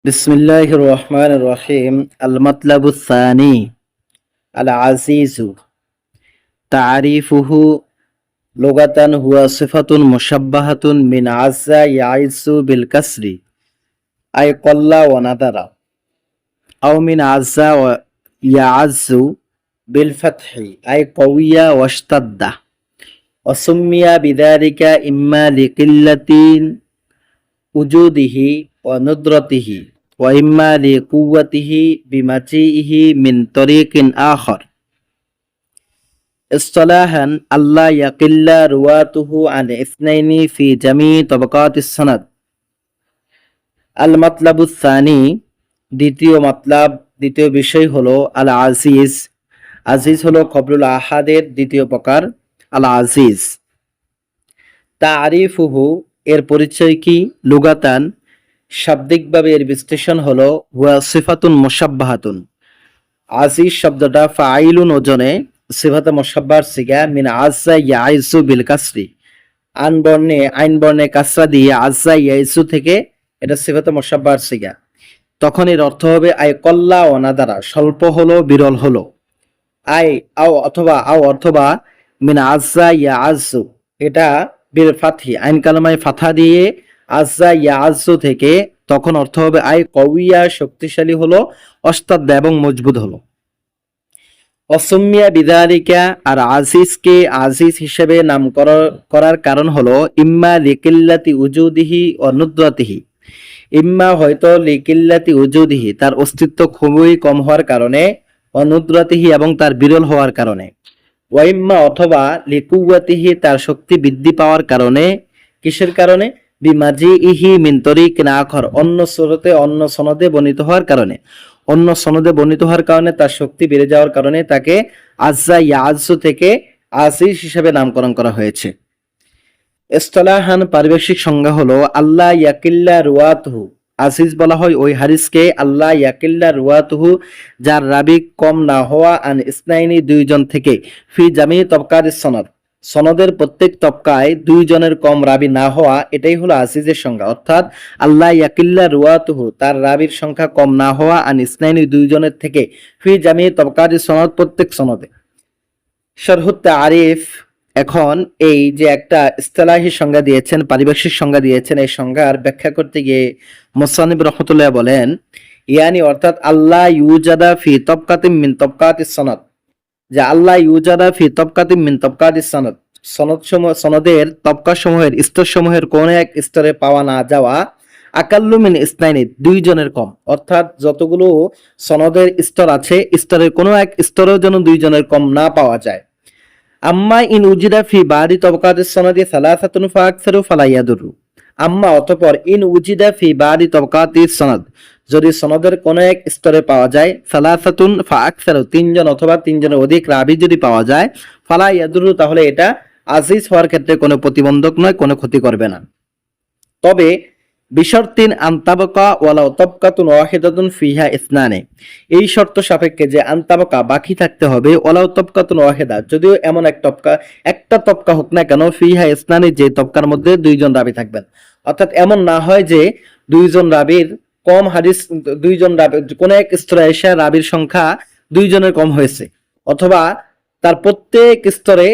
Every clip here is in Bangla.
বিসমিল্লাহির রহমানির রহিম। আল মাতলাবুস সানি আল আজিজু তারিফুহু লুগাতান হুয়া সিফাতুন মুশাব্বাহাতুন মিন আযযা ইয়াইজু বিল কাসরি আই ক্বাল্লা ওয়া নাদারা আও মিন আযযা ওয়া ইয়াযু বিল ফাতহি আই কাওয়িয়া ওয়াশতাদ্দা ওয়া সুম্মিয়া বিযালিকা ইম্মা লিকিল্লাতিন উজুদিহি ওয়া নুদরাতিহি ওয়া ইম্মা লিকুওয়াতিহি বিমাজিইহি মিন তরিকিন আখর ইসলাহান আল্লাহ ইয়াকিল্লা রুয়াতুহু আন ইসনাইনি ফি জামি তবকাতিস সনদ। আল মাতলাবুস সানি, দ্বিতীয় বিষয় হলো আল আজিজ। আজিজ হলো খবরুল আহাদের দ্বিতীয় প্রকার। আল আজিজ তারিফুহু, এর পরিচয় কি? লুগাতান, শাব্দিকভাবে এর বিশ্লেষণ হলো হুয়া সিফাতুন মুশাব্বাহাতুন। আজিজ শব্দটা ফাইলুন ওজনে সিফাতে মুশাব্বার সিগা মিন আযযা ইয়াইজু বিল কাসরি, আইন বর্ণে কাসরা দিয়ে আযযা ইয়াইজু থেকে এটা সিফাতে মুশাব্বার সিগা। তখন এর অর্থ হবে আই কল্লা ও নাদারা, স্বল্প হলো, বিরল হলো। আও অথবা মিন আযযা ইয়াইজু, এটা বিল ফাতহি, আইন কালামায় ফাথা দিয়ে আযযা ইয়াইজু থেকে, তখন অর্থ হবে আই কওয়িয়া, শক্তিশালী হলো, অস্তাদ্দা এবং মজবুত হলো। অসমিয়া বিদারিকা, আর আজিজকে আজিজ হিসেবে নাম করার কারণ হলো ইম্মা লিকিল্লাতি উজুদিহি ও নুদরাতিহি, ইম্মা হয়তো লিকিল্লাতি উজুদিহি, তার অস্তিত্ব খুবই কম হওয়ার কারণে, অনুদ্রাতিহি এবং তার বিরল হওয়ার কারণে, ওয়াইম্মা অথবা লিকুওয়াতিহি, তার শক্তি বৃদ্ধি পাওয়ার কারণে। কিসের কারণে? বিমাজিইহি মিন তরিকিন আখর, অন্য সুরতে অন্য সনদে বর্ণিত হওয়ার কারণে। অন্য সনদে বর্ণিত হওয়ার কারণে তার শক্তি বেড়ে যাওয়ার কারণে তাকে আযযা ইয়াযু থেকে আজিজ হিসেবে নামকরণ করা হয়েছে। ইসতিলাহান, পারিভাষিক সংজ্ঞা হলো আল্লাহ ইয়াকিল্লা রুয়াতুহু, আজিজ বলা হয় ওই হাদিসকে আল্লাহ ইয়াকিল্লা রুয়াতুহু, যার রাবি কম না হওয়া, আন ইসনাইনি, দুইজন থেকে, ফি জামি তবকাতিস সনদ, সনদের প্রত্যেক তবকায় দুইজনের কম রাবি না হওয়া, এটাই হলো আজিজের সংজ্ঞা। অর্থাৎ আল্লাহ ইয়াকিল্লা রুয়াতুহু, তার রাবির সংখ্যা কম না হওয়া, আন ইসনাইনি, দুইজনের থেকে, ফি জামি তবকাতিস সনদ, প্রত্যেক সনদে। শরহুত তারিফ, এখন এই যে একটা ইসতিলাহি সংজ্ঞা দিয়েছেন, পারিভাষিক সংজ্ঞা দিয়েছেন, এই সংজ্ঞার ব্যাখ্যা করতে গিয়ে মুসান্নিফ রাহমাতুল্লাহ বলেন ইয়ানি, অর্থাৎ আল্লাহ ইউজাদা ফি তবকাতিম মিন তবকাতিস সনদ, যে আল্লাহ ইউজাদা ফি তবকাতিম মিন তবকাতিস সনদ, সনদের তবকা সমূহের স্তর সমূহের কোন এক স্তরে পাওয়া না যাওয়া, আকাল্লু মিন ইসনাইনি, দুইজনের কম, অর্থাৎ যতগুলো সনদের স্তর আছে, স্তরের কোনো এক স্তরেও যেন দুইজনের কম না পাওয়া যায়। আম্মা ইন উজিদা ফি বাদি তবকাতিস সনদি সালাসাতুন ফাআকসারু ফালা ইয়াদুরু, আম্মা অতঃপর ইন উজিদা ফি বাদি তবকাতিস সনদ, যদি সনদের কোন এক স্তরে পাওয়া যায়, সালাসাতুন ফাআকসারু, তিনজন অথবা তিনজনের অধিক রাবি যদি পাওয়া যায়, ফালা ইয়াদুরু, তাহলে এটা আজিজ হওয়ার ক্ষেত্রে কোনো প্রতিবন্ধক নয়, কোনো ক্ষতি করবে না। তবে বিশর্তিন আনতাবকা ওয়ালাউ তবকাতুন ওয়াহিদাতুন ফিহা ইসনানে, এই শর্ত সাপেক্ষে যে আনতাবকা, বাকি থাকতে হবে, ওয়ালাউ তবকাতুন ওয়াহিদা, যদিও এমন একটা তবকা হোক না কেন, ফিহা ইসনানে, যে তবকার মধ্যে দুইজন রাবি থাকবেন। অর্থাৎ এমন না হয় যে দুইজন রাবির কম হাদিস, দুইজন রাবি কোন এক স্তরে এসে রাবির সংখ্যা দুইজনের কম হয়েছে, অথবা তার প্রত্যেক স্তরে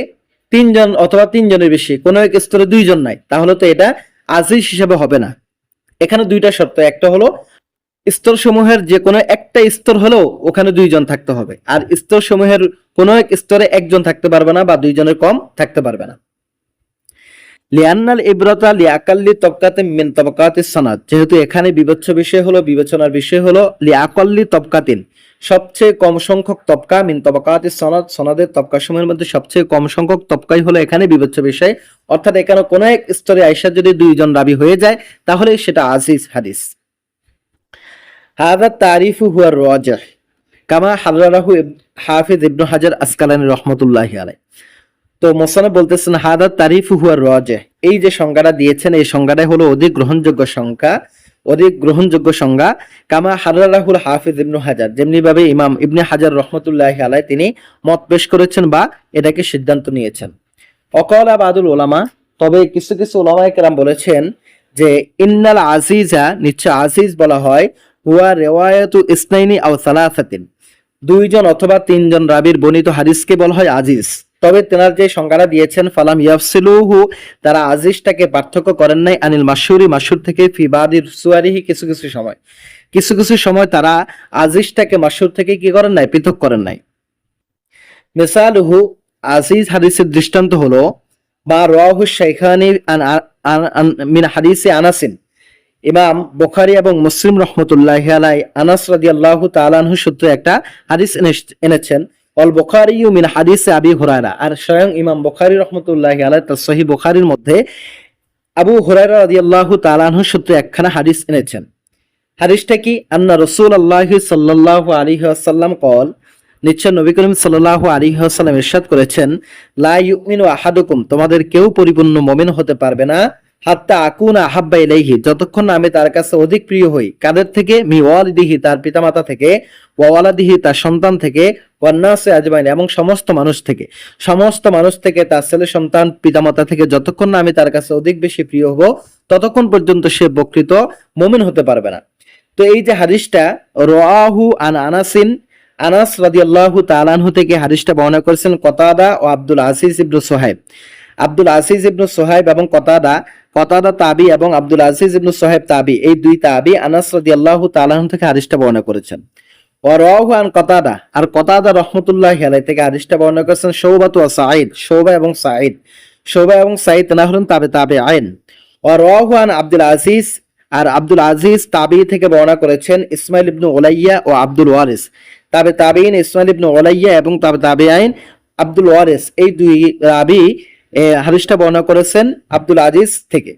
তিনজন অথবা তিনজনের বেশি, কোন এক স্তরে দুইজন নাই, তাহলে তো এটা আজিজ হিসেবে হবে না। এখানে দুইটা শর্ত, একটা হলো স্তর সমূহের যে কোনো একটা স্তর হলেও ওখানে দুইজন থাকতে হবে, আর স্তর সমূহের কোনো এক স্তরে একজন থাকতে পারবে না বা দুইজনের কম থাকতে পারবে না। লিআন্নাল ইবরাতা লিআকাল্লি তবকাতিন মিন তবকাতিস সনদ, যেহেতু এখানে বিবেচনার বিষয় হলো লিআকাল্লি তবকাতিন, সবচেয়ে কম সংখ্যক তবকা, মিন তবকাতিস সনদ, সনদের তবকা সমূহের মধ্যে সবচেয়ে কম সংখ্যক তবকাই হলো এখানে বিবেচ্য বিষয়। অর্থাৎ এখানে কোনো এক স্তরে আয়েশা যদি দুইজন রাবি হয়ে যায়, তাহলে সেটা আজিজ হাদিস। হাযা তারিফু হুয়া রাজিহ কামা হাররাহু হাফিজ ইবনে হাজার আসকালানী রাহমাতুল্লাহি আলাইহি। তো মোসান্নেফ বলতেছেন হাদা তারিফু হুয়া রাজিহ, এই যে সংজ্ঞাটা দিয়েছেন, এই সংজ্ঞাটাই হলো অধিক গ্রহণযোগ্য সংজ্ঞা। কামা হাররাহুল হাফিজ ইবনে হাজার, যেমনি ভাবে ইমাম ইবনে হাজার রাহমাতুল্লাহি আলাইহি তিনি মত পেশ করেছেন বা এটাকে সিদ্ধান্ত নিয়েছেন। অকালা বাদুল উলামা, তবে কিছু উলামায়ে কেরাম বলেছেন যে ইন্নাল আজিজা, নিশ্চয় আজিজ বলা হয় হুয়া রিওয়ায়াতু ইসনাইনি আও সালাসাতিন, দুইজন অথবা তিনজন রাবীর বর্ণিত হাদিসকে বলা হয় আজিজ। তবে তেনার যে সংজ্ঞাটা দিয়েছেন ফালাম ইয়াফসিলুহু, তারা আজিজটাকে পার্থক্য করেন নাই আনিল মাশহুরি, মাশহুর থেকে, ফি বাদির সুয়ারিহি, কিছু কিছু সময় তারা আজিজটাকে মাশহুর থেকে কি করেন নাই, পৃথক করেন নাই। মিসালুহু, আজিজ হাদিসের দৃষ্টান্ত হলো মা রাওয়াহু শাইখানি মিন হাদিসে আনাসিন, ইমাম বুখারী এবং মুসলিম রহমতুল্লাহি আলাই আনাস রাদিয়াল্লাহু তাআলা আনহু সূত্রে একটা হাদিস এনেছেন। অল বুখারী মিন হাদিসে আবি হুরায়রা, আর স্বয়ং ইমাম বুখারী রহমতুল্লাহি আলাই তার সহিহ বুখারীর মধ্যে আবু হুরায়রা রাদিয়াল্লাহু তাআলা আনহু সূত্রে একখানা হাদিস এনেছেন। হাদিসটা কি? আন্না রাসূলুল্লাহ সাল্লাল্লাহু আলাইহি ওয়াসাল্লাম কল, নিশ্চয় নবী করিম সাল্লাল্লাহু আলাইহি ওয়াসাল্লাম ইরশাদ করেছেন, লা ইউমিনু আহাদুকুম, তোমাদের কেউ পরিপূর্ণ মুমিন হতে পারবে না, হাত্তা আকুনা আহাব্বা ইলাইহি, যতক্ষণ না আমি তার কাছে অধিক প্রিয় হই। কাদের থেকে? মি ওয়ালিদিহি, তার পিতামাতা থেকে, ওয়া ওয়ালাদিহি, তার সন্তান থেকে, ওয়ান নাসি আজমাইন, এবং সমস্ত মানুষ থেকে। সমস্ত মানুষ থেকে, তার ছেলে সন্তান পিতামাতা থেকে যতক্ষণ না আমি তার কাছে অধিক বেশি প্রিয় হব, ততক্ষণ পর্যন্ত সে প্রকৃত মুমিন হতে পারবে না। তো এই যে হাদিসটা রাওয়াহু আন আনাসিন, আনাস রাদিয়াল্লাহু তাআলা আনহু থেকে হাদিসটা বর্ণনা করেছেন কতাদা ও আব্দুল আজিজ ইবনে সুহাইব। আব্দুল আজিজ ইবনে সুহাইব এবং কতাদা তাবি এবং আব্দুল আজিজ ইবনে সুহাইব তাবি, এই দুই তাবি আনাস রাদিয়াল্লাহু তাআলা আনহু থেকে হাদিসটা বর্ণনা করেছেন। ওয়া রাওয়াহু আন কতাদা, আর কতাদা রাহমাতুল্লাহি আলাইহি থেকে হাদিসটা বর্ণনা করেছেন শুবা ওয়া সাঈদ, শুবা এবং সাঈদ না হলেন তাবেঈন। ওয়া রাওয়াহু আন আব্দুল আজিজ, আর আব্দুল আজিজ তাবি থেকে বর্ণনা করেছেন ইসমাইল ইবনে উলাইয়া ও আব্দুল ওয়ারিস। তাবেঈন ইসমাইল ইবনে উলাইয়া এবং তাবেঈন আব্দুল ওয়ারিস, এই দুই রাবী হাদিসটা বর্ণনা করেছেন আব্দুল আজিজ থেকে।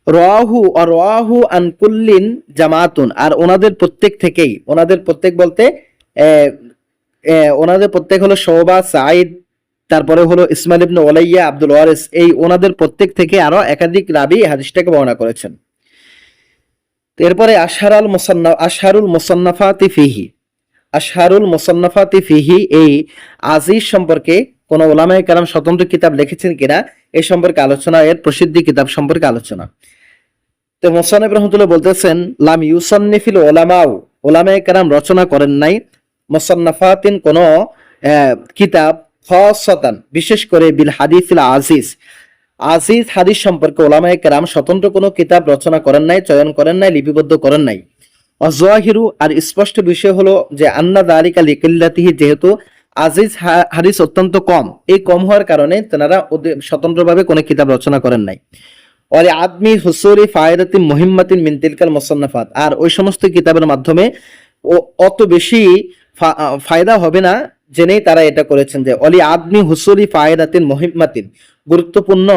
রাওয়াহু আন কুল্লিন জামাতুন, আর ওনাদের প্রত্যেক থেকেই, ওনাদের প্রত্যেক বলতে ওনাদের প্রত্যেক হলো শুবা, সাঈদ, তারপরে হলো ইসমাইল ইবনে উলাইয়া, আব্দুল ওয়ারিস, এই ওনাদের প্রত্যেক থেকে আরো একাধিক রাবী হাদিসটাকে বর্ণনা করেছেন। এরপরে আশহারুল মুসান্নাফাতি ফিহি, এই আজিজ সম্পর্কে কোন উলামায়ে কেরাম স্বতন্ত্র কিতাব লিখেছেন কিনা এই সম্পর্কে আলোচনা, এর প্রসিদ্ধি কিতাব সম্পর্কে আলোচনা। তো মুসান্নিফ রাহমাতুল্লাহ বলতেছেন লাম ইউসান্নিফিল উলামাউ, উলামায়ে কেরাম রচনা করেন নাই মুসান্নাফাতিন কোন কিতাব, খাসাতান বিশেষ করে বিল হাদিসিল আজিজ, আজিজ হাদিস সম্পর্কে উলামায়ে কেরাম স্বতন্ত্র কোনো কিতাব রচনা করেন নাই, চয়ন করেন নাই, লিপিবদ্ধ করেন নাই। অযাহিরু, আর স্পষ্ট বিষয় হলো যে আন্না যালিকা লিকিল্লাতিহি, যেহেতু আজিজ হাদিস অত্যন্ত কম, এই কম হওয়ার কারণে তেনারা স্বতন্ত্রভাবে কোনো কিতাব রচনা করেন নাই। ওয়ালি আদমি হুসুলি ফায়দাতিন মুহিম্মাতিন মিন তিলকাল মুসান্নাফাত, আর ওই সমস্ত কিতাবের মাধ্যমে অত বেশি ফায়দা হবে না জেনেই তারা এটা করেছেন, যে অলি আদমি হুসুলি ফায়দাতিন মুহিম্মাতিন, গুরুত্বপূর্ণ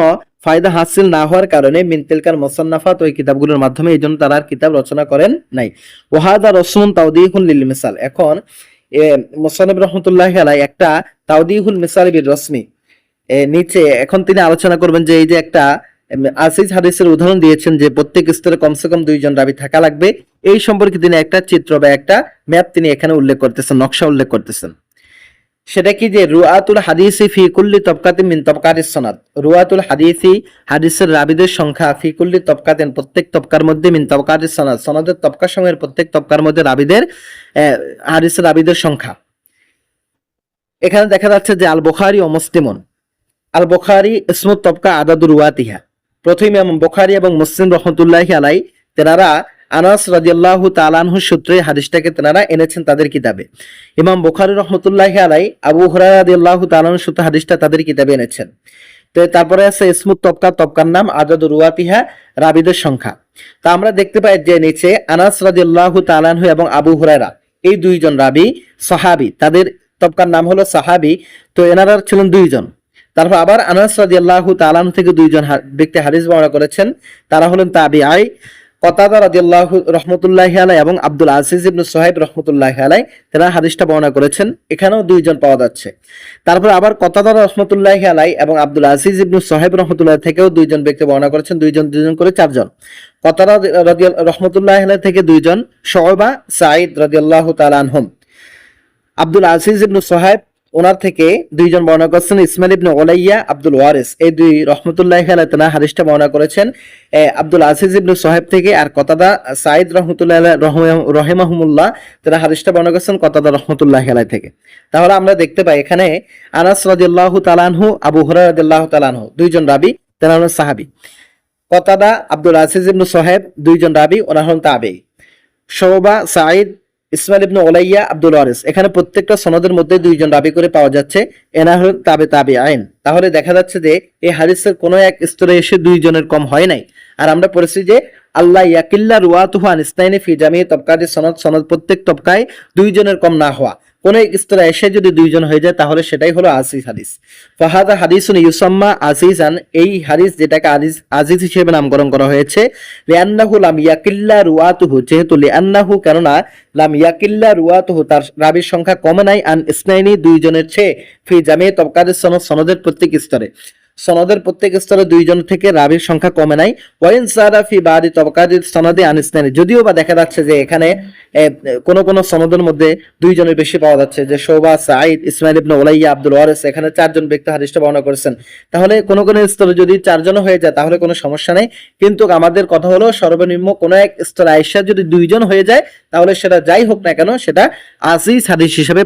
ফায়দা হাসিল না হওয়ার কারণে মিন তিলকাল মুসান্নাফাত, ওই কিতাবগুলোর মাধ্যমে এই জন্য তারা আর কিতাব রচনা করেন নাই। ওয়াহাদা রসুন তাওদীহুন লিল মিসাল, এখন মুসান্নিফ রাহমাতুল্লাহি আলাইহি একটা তাওদীহুল মিসাল বির রসমি নিচে এখন তিনি আলোচনা করবেন যে এই যে একটা আজিজ হাদিসের উদাহরণ দিয়েছেন যে প্রত্যেক স্তরে কমসে কম দুইজন রাবী থাকা লাগবে, এই সম্পর্কে তিনি একটা চিত্র বা একটা ম্যাপ তিনি এখানে উল্লেখ করতেছেন, নকশা উল্লেখ করতেছেন। সেটা কি? যে রুআতুল হাদিসি ফি কুল্লি তবকাতিন মিন তবকাতিস সনাদ, রুআতুল হাদিসি হাদিসের রাবীদের সংখ্যা, ফি কুল্লি তবকাতিন প্রত্যেক তবকার মধ্যে, মিন তবকাতিস সনাদ সনদের তবকা সমূহের প্রত্যেক তবকার মধ্যে রাবীদের হাদিসের রাবীদের সংখ্যা। এখানে দেখা যাচ্ছে যে আল বুখারী ও মুসলিমুন, আল বুখারী ইসমুত তবকা আদাদুর রুয়াতিহা, প্রথমে ইমাম বুখারী এবং মুসলিম রাহমাতুল্লাহি আলাইহি তেনারা আনাস রাদিয়াল্লাহু তাআলা আনহু সূত্রে হাদিসটাকে তেনারা এনেছেন তাদের কিতাবে। ইমাম বুখারী রাহমাতুল্লাহি আলাইহি আবু হুরায়রা রাদিয়াল্লাহু তাআলা আনহু সূত্রে হাদিসটা তাদের কিতাবে এনেছেন। তো তারপরে আছে ইসমুত তবকা, তবকার নাম, আদাদুর রুয়াতিহা, রাবীদের সংখ্যা। তা আমরা দেখতে পাই যে নিচে আনাস রাদিয়াল্লাহু তাআলা আনহু এবং আবু হুরায়রা, এই দুইজন রাবী সাহাবী, তাদের তবকার নাম হলো সাহাবী, তো এনারা ছিলেন দুইজন। তারপর আবার আনাস রাদিয়াল্লাহু তাআলা আনহু থেকে দুইজন ব্যক্তি হাদিস বর্ণনা করেছেন, তারা হলেন তাবিঈ, কতাদা রাদিয়াল্লাহু রাহমাতুল্লাহি আলাইহি এবং আব্দুল আজিজ ইবনে সুহাইব রাহমাতুল্লাহি আলাইহি, তারা হাদিসটা বর্ণনা করেছেন, এখানেও দুইজন পাওয়া যাচ্ছে। তারপর আবার কতাদা রাহমাতুল্লাহি আলাইহি এবং আব্দুল আজিজ ইবনে সুহাইব রাহমাতুল্লাহি থেকেও দুইজন ব্যক্তি বর্ণনা করেছেন, দুইজন করে চারজন। কতাদা রাহমাতুল্লাহি আলাইহি থেকে দুইজন, শুবা, সাঈদ রাদিয়াল্লাহু তাআলা আনহুম, আব্দুল আজিজ ইবনে সুহাইব ওনার থেকে দুইজন বর্ণনা করছেন, ইসমাইল ইবনে উলাইয়া, আব্দুল ওয়ারিস, এই দুই রহমতুল্লাহি আলাইহি তাআলা হাদিসটা বর্ণনা করেছেন আব্দুল আজিজ ইবনে সোহেব থেকে। আর কতাদা সাইদ রহমতুল্লাহি আলাইহি রহিমাহুমুল্লাহ তারা হাদিসটা বর্ণনা করেছেন কতাদা রহমতুল্লাহি আলাইহি থেকে। তাহলে আমরা দেখতে পাই এখানে আনাস রাদিয়াল্লাহু তাআলা আনহু, আবু হুরায়রা রাদিয়াল্লাহু তাআলা আনহু, দুইজন রাবী, তারা হলেন সাহাবী। কতাদা, আব্দুল আজিজ ইবনে সোহেব, দুইজন রাবী, ওনারা হলেন তাবেঈ। শুবা, সাঈদ, ইসমাইল ইবনে উলাইয়া, আব্দুল ওয়ারিস, এখানে প্রত্যেকটা সনদের মধ্যে দুইজন রাবী করে পাওয়া যাচ্ছে, এনা হল তাবেঈন। তাহলে দেখা যাচ্ছে যে এই হাদিসের কোনো এক স্তরে এসে দুইজনের কম হয় নাই। আর আমরা পড়েছি যে আল্লাহ ইয়াকিল্লা রুয়াতুহু আন ইসনাইনি ফি জামি তবকাতি সনদ, সনদ প্রত্যেক তবকায় দুইজনের কম না হওয়া। কোন এক স্তরে এসে যদি দুইজন হয়ে যায় তাহলে সেটাই হলো আজিজ হাদিস। ফাহাদা হাদিসুন ইউসাম্মা আজিজান, এই হাদিস যেটাকে আজিজ হিসেবে নামকরণ করা হয়েছে, লিআন্নাহু লাম ইয়াকিল্লা রুয়াতুহু, যেহেতু লিআন্নাহু, কেননা লাম ইয়াকিল্লা রুয়াতুহু, তার রাবীর সংখ্যা কমে নাই, আন ইসনাইনি, দুইজনের চেয়ে, ফি জামি তবকাতি সনদ, সনদের প্রত্যেক স্তরে, সনদের প্রত্যেক স্তরে দুইজন থেকে রাবীর সংখ্যা কমে নাই। ওয়াইন সারা ফি বাদি তবকাতি সনদে আন ইসনাইনি, যদিও বা দেখা যাচ্ছে যে এখানে কোন কোন সনদের মধ্যে দুইজনের বেশি পাওয়া যাচ্ছে, যে শুবা, সাঈদ, ইসমাইল ইবনে উলাইয়া, আব্দুল ওয়ারিস, এখানে চারজন ব্যক্তি হাদিসটা বর্ণনা করেছেন। তাহলে কোন কোন স্তরে যদি চারজন হয়ে যায় তাহলে কোনো সমস্যা নেই, কিন্তু আমাদের কথা হলো সর্বনিম্ন কোন এক স্তরে আয়েশা যদি দুইজন হয়ে যায় তাহলে সেটা যাই হোক না কেন সেটা আজিজ হাদিস হিসেবে